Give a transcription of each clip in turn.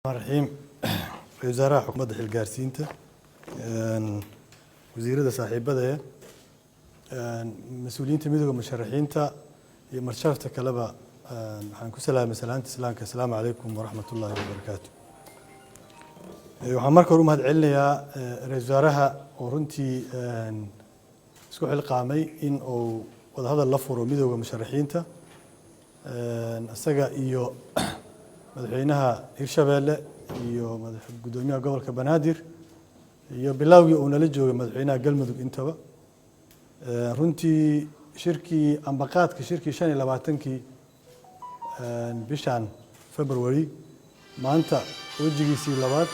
الرحيم وزراء حكومة الجارسينتا وزيرة صاحبة مسؤولين تميدوا المشرحين تا يمرشفت كلبا حنكون السلام عليكم ورحمة الله وبركاته. وحمر كروم هاد عليا رزارها ورنتي سكوح القامي إن أو وهذا اللفور وميدوا المشرحين تا السجا إيو مدحينها هيرشابيل iyo gudoomiyaha gobolka Banaadir iyo bilawgii uu nala joogay madaxweynaha galmudug intaba runtii shirkii ambaqaadka shirkii 25kii bishan February maanta wajigiisii labaad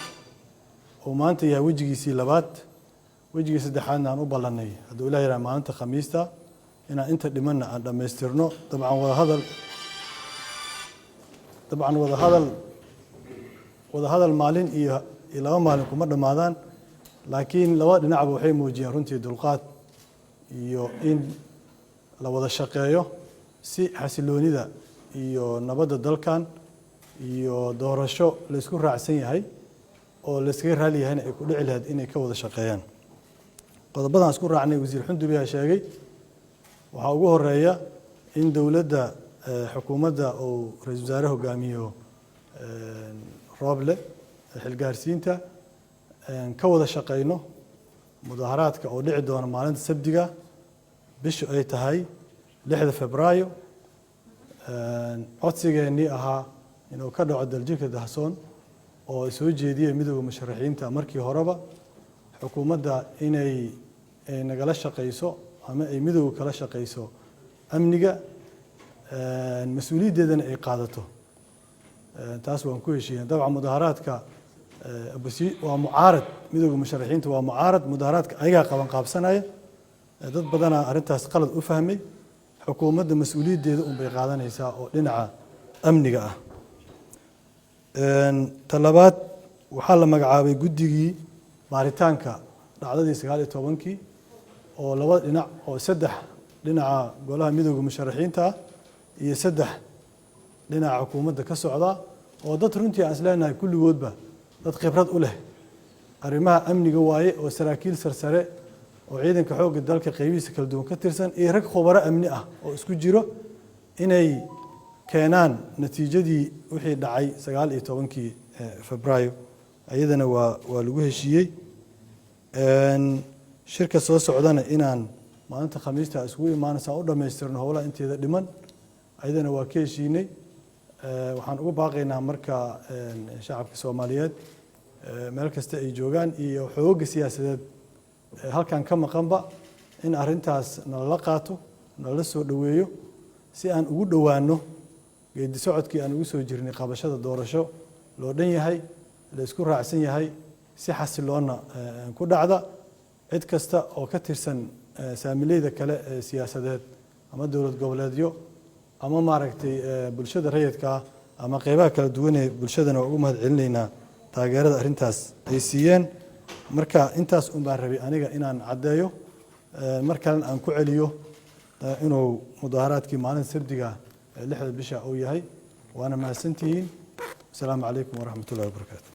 oo maanta yahay wajigiisii labaad wajigii saddexaadna aan u ballanay haduu Ilaahay yaraa maanta Khamiista inaan inta dhimanna aan dhameystirno dabcan wada hadal maalin iyo laba maalin kuma dhamaadaan laakiin laba dhinacba waxay muujiyeen runtii dulqaad iyo in la wada shaqeeyo si xasiloonida iyo nabadda dalkan iyo doorasho la isku raacsan yahay oo la iska raali yahay ay ku dhici lahayd inay ka wada shaqeeyaan qodobadan isku raacnay wasiir Xunduriya sheegay waxa ugu horeeya in dawladda xukuumadda oo ra'iisul wasaaraha hogaamiyo Roble xilgaarsiinta ka wada shaqeyno mudaharaadka oo dhici doona maalinta Sabtiga bishu ay tahay 6 Febraayo codsigeennii ahaa inuu ka dhaco daljirka dahsoon oo soo jeediyay midowga musharaxiinta markii horeba xukuumadda inay nagala shaqeyso ama ay midowga kala shaqeyso amniga mas'uuliyadeedana ay qaadato taas waan ku heshiiyay dabcan mudaharaadka waa mucaarad midowga musharaxiinta waa mucaarad mudaharaadka ayaga qaban qaabsanaya dad badan arintaas qalad u fahmay xukuumadda mas'uuliyadeeda bay qaadanaysaa oo dhinaca amniga ah talabaad waxa la magacaabay guddigii baaritaanka dhacdadii 19kii oo laba dhinac oo saddex dhinaca golaha midowga musharaxiinta iyo saddex dhinaca xukuumadda ka socda oo dad runtii aan isleenahay kulligoodba dad khibrad u leh arrimaha amniga waaye oo saraakiil sarsare oo ciidanka xoogga dalka qaybihiisa kala duwan ka tirsan iyo rag khubaro amni ah oo isku jiro inay keenaan natiijadii wixii dhacay 19kii Febraayo ayadana waa lagu heshiiyey shirka soo socdana inaan maalinta Khamiista isugu imaanaysa u dhameystirno howlaha inteeda dhiman ayadana waa ka heshiinay waxaan ugu baaqaynaa marka shacabka Soomaaliyeed meel kasta ay joogaan iyo xoogga siyaasadeed halkan ka maqanba in arintaas nala qaato nala soo dhaweeyo si aan ugu dhawaano geedi socodkii aan ugu soo jirnay qabashada doorasho loo dhan yahay la isku raacsan yahay si xasiloona ku dhacda cid kasta oo ka tirsan saamileyda kale siyaasadeed ama dawlad goboleedyo ama maaragtay bulshada rayidka ama qaybaha kala duwan ee bulshadana ugu mahadcelinaynaa taageerada arintaas ay siiyeen marka intaas baan rabay aniga inaan cadeeyo markaan aan ku celiyo inuu mudaharaadkii maalinta Sabtiga 6 bisha uu yahay waana mahadsantihiin. Assalaamu calaykum waraxmatullaahi wabarakaatuh.